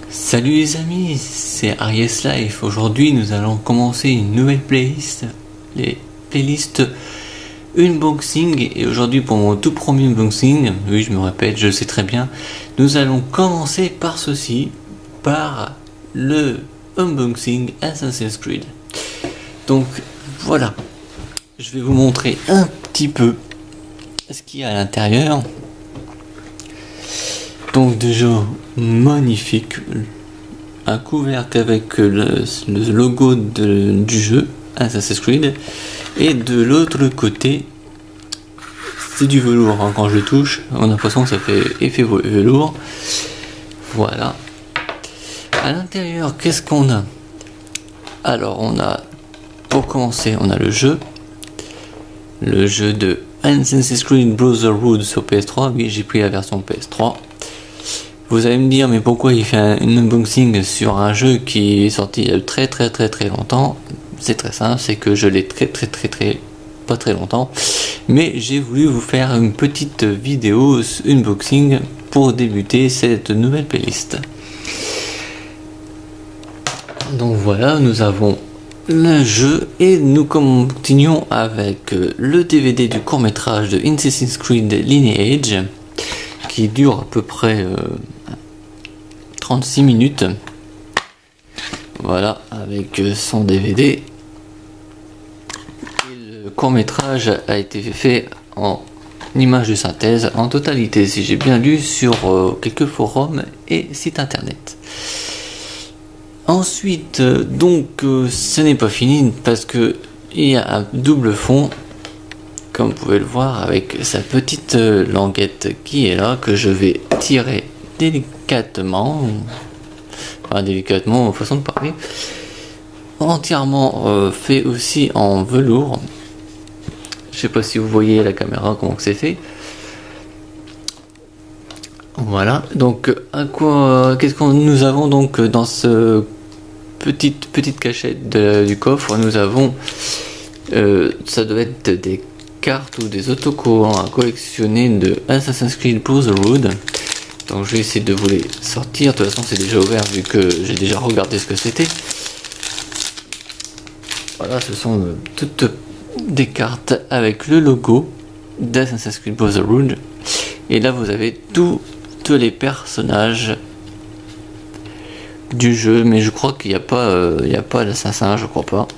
Salut les amis, c'est Aries Life. Aujourd'hui nous allons commencer une nouvelle playlist, les playlists unboxing. Et aujourd'hui pour mon tout premier unboxing, oui je me répète, je le sais très bien, nous allons commencer par ceci, par le unboxing Assassin's Creed. Donc voilà, je vais vous montrer un petit peu ce qu'il y a à l'intérieur. Donc déjà magnifique, un couvercle avec le logo du jeu Assassin's Creed, et de l'autre côté c'est du velours, hein. Quand je touche on a l'impression que ça fait effet velours. Voilà, à l'intérieur qu'est-ce qu'on a? Alors on a, pour commencer, on a le jeu de Assassin's Creed Brotherhood sur PS3. Oui, j'ai pris la version PS3. Vous allez me dire, mais pourquoi il fait un unboxing sur un jeu qui est sorti il y a très longtemps? C'est très simple, c'est que je l'ai pas très longtemps, mais j'ai voulu vous faire une petite vidéo unboxing pour débuter cette nouvelle playlist. Donc voilà, nous avons le jeu et nous continuons avec le DVD du court métrage de Assassin's Creed Lineage, qui dure à peu près 36 minutes. Voilà, avec son DVD. Et le court métrage a été fait en image de synthèse en totalité, si j'ai bien lu, sur quelques forums et sites internet. Ensuite, ce n'est pas fini, parce que il y a un double fond, comme vous pouvez le voir, avec sa petite languette qui est là, que je vais tirer délicatement, enfin délicatement, façon de parler, entièrement fait aussi en velours. Je sais pas si vous voyez la caméra comment c'est fait. Voilà, donc qu'est-ce que nous avons donc dans ce petite cachette du coffre? Nous avons ça doit être des cartes ou des autocollants à collectionner de Assassin's Creed Brotherhood. Donc je vais essayer de vous les sortir. De toute façon c'est déjà ouvert vu que j'ai déjà regardé ce que c'était. Voilà, ce sont toutes des cartes avec le logo d'Assassin's Creed Brotherhood. Et là vous avez tous les personnages du jeu, mais je crois qu'il n'y a pas l'assassin, je crois pas.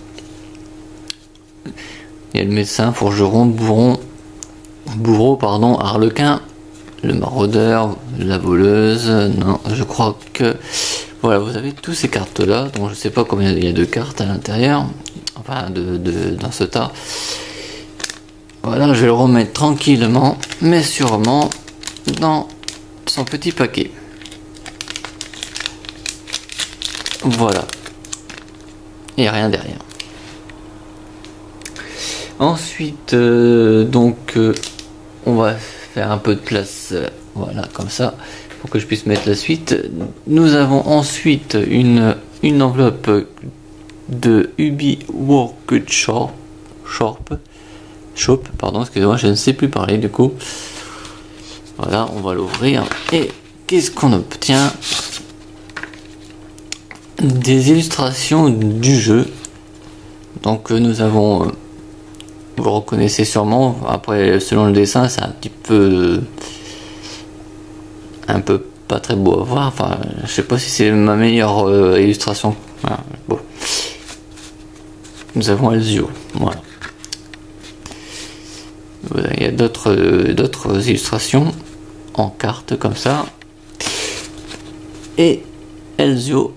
Il y a le médecin, forgeron, bourreau, harlequin, le maraudeur, la voleuse. Non, je crois que voilà, vous avez tous ces cartes là. Donc je sais pas combien il y a de cartes à l'intérieur, enfin dans ce tas. Voilà, je vais le remettre tranquillement mais sûrement dans son petit paquet. Voilà, il n'y a rien derrière. Ensuite, on va faire un peu de place, voilà, comme ça, pour que je puisse mettre la suite. Nous avons ensuite une enveloppe de Ubi Workshop, pardon, excusez-moi, je ne sais plus parler du coup. Voilà, on va l'ouvrir. Et qu'est-ce qu'on obtient? Des illustrations du jeu. Donc nous avons, vous reconnaissez sûrement, après selon le dessin c'est un peu pas très beau à voir, enfin je sais pas si c'est ma meilleure illustration. Voilà, bon. Nous avons Ezio, voilà. Il y a d'autres illustrations en carte comme ça, et Ezio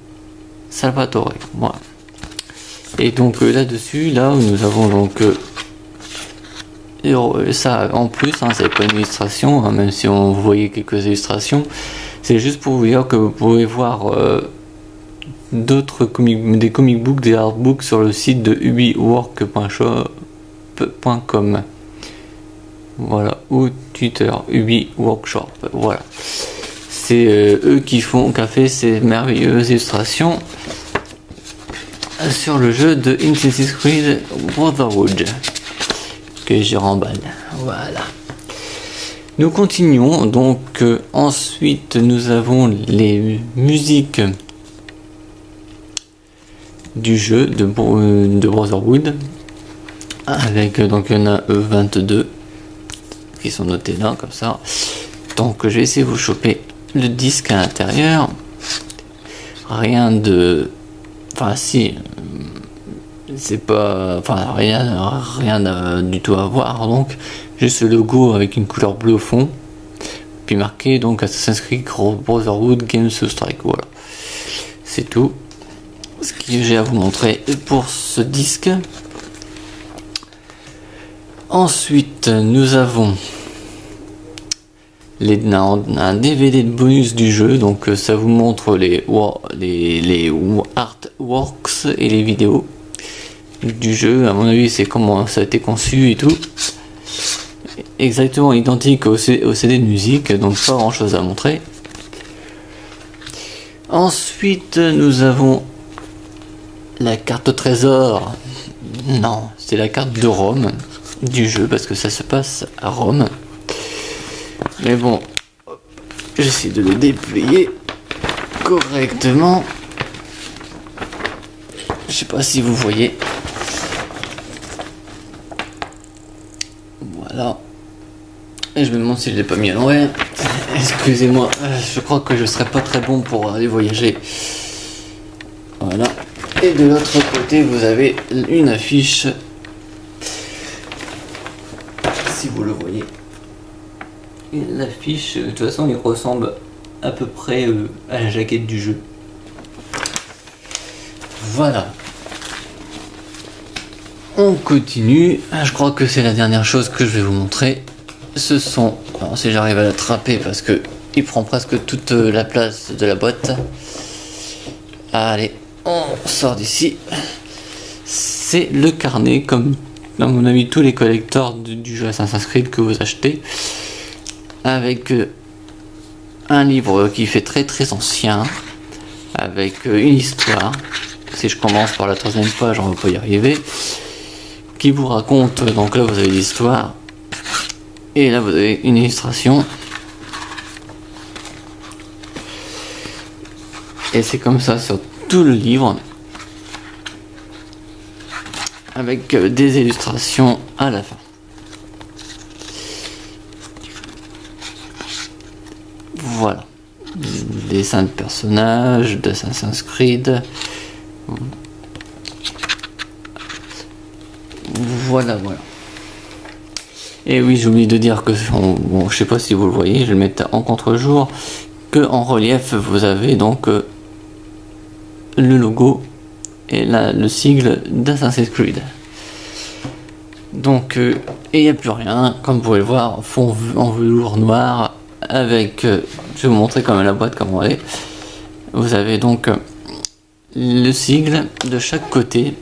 Salvatore, voilà. Et donc là-dessus, là où nous avons donc ça en plus, hein, c'est pas une illustration, hein, même si on voyait quelques illustrations, c'est juste pour vous dire que vous pouvez voir des comic books, des artbooks sur le site de ubiwork.com. Voilà, ou Twitter, Ubi Workshop, voilà. C'est eux qui ont fait ces merveilleuses illustrations sur le jeu de Assassin's Creed Brotherhood que je remballe. Voilà. Nous continuons donc. Ensuite nous avons les musiques du jeu de Brotherhood, avec donc il y en a 22 qui sont notés là comme ça. Donc je vais essayer de vous choper le disque à l'intérieur. Rien de, enfin si, c'est pas, enfin rien du tout à voir. Donc juste le logo avec une couleur bleue au fond, puis marqué donc Assassin's Creed Brotherhood Games to Strike. Voilà, c'est tout ce que j'ai à vous montrer pour ce disque. Ensuite nous avons un DVD de bonus du jeu, donc ça vous montre les artworks et les vidéos du jeu. À mon avis c'est comment ça a été conçu et tout, exactement identique au CD de musique, donc pas grand chose à montrer. Ensuite nous avons la carte au trésor. Non, c'est la carte de Rome du jeu parce que ça se passe à Rome. Mais bon, j'essaie de le déplier correctement. Je sais pas si vous voyez. Voilà. Et je me demande si je l'ai pas mis à l'envers. Excusez-moi, je crois que je serais pas très bon pour aller voyager. Voilà. Et de l'autre côté, vous avez une affiche. Si vous le voyez. L'affiche, de toute façon, il ressemble à peu près à la jaquette du jeu. Voilà. On continue. Je crois que c'est la dernière chose que je vais vous montrer. Ce sont, alors si j'arrive à l'attraper parce que il prend presque toute la place de la boîte. Allez, on sort d'ici. C'est le carnet, comme à mon avis tous les collecteurs du jeu Assassin's Creed que vous achetez, avec un livre qui fait très ancien, avec une histoire. Si je commence par la troisième page, on va pas y arriver, qui vous raconte, donc là vous avez l'histoire, et là vous avez une illustration, et c'est comme ça sur tout le livre, avec des illustrations à la fin. Voilà, des dessins de personnages d'Assassin's Creed. Voilà. Et oui, j'ai oublié de dire que, bon, je sais pas si vous le voyez, je vais le mettre en contre-jour, que en relief vous avez donc le logo et là le sigle d'Assassin's Creed. Donc et il n'y a plus rien, comme vous pouvez le voir, fond en velours noir avec, je vais vous montrer quand même la boîte comment elle est. Vous avez donc le sigle de chaque côté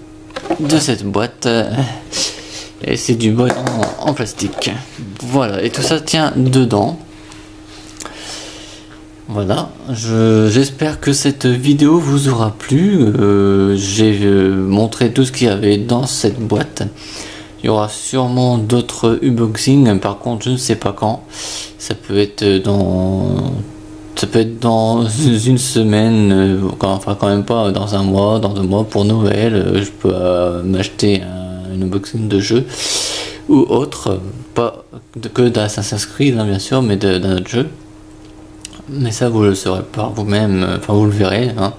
de cette boîte, et c'est du bois en plastique. Voilà, et tout ça tient dedans. Voilà, j'espère que cette vidéo vous aura plu. J'ai montré tout ce qu'il y avait dans cette boîte. Il y aura sûrement d'autres unboxings, par contre je ne sais pas quand. Ça peut être dans une semaine, enfin quand même pas dans un mois, dans 2 mois pour Noël. Je peux m'acheter un unboxing de jeu ou autre, pas que d'Assassin's Creed bien sûr, mais d'un autre jeu. Mais ça vous le saurez par vous-même, enfin vous le verrez. Hein.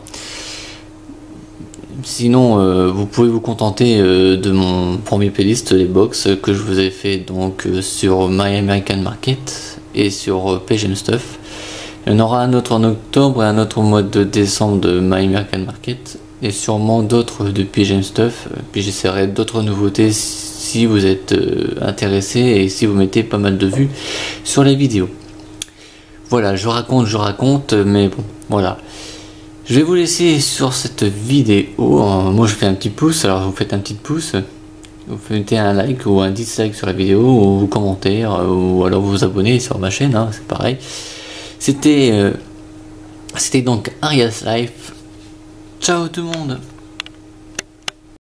Sinon, vous pouvez vous contenter de mon premier playlist, les box que je vous ai fait donc sur My American Market et sur PGM Stuff. Il y en aura un autre en octobre et un autre au mois de décembre de My American Market, et sûrement d'autres de PGM Stuff. Puis j'essaierai d'autres nouveautés si vous êtes intéressé et si vous mettez pas mal de vues sur les vidéos. Voilà, je raconte, mais bon, voilà. Je vais vous laisser sur cette vidéo. Moi je fais un petit pouce, alors vous faites un petit pouce, vous mettez un like ou un dislike sur la vidéo, ou vous commentez, ou alors vous vous abonnez sur ma chaîne, hein, c'est pareil. C'était donc Arias Life. Ciao tout le monde.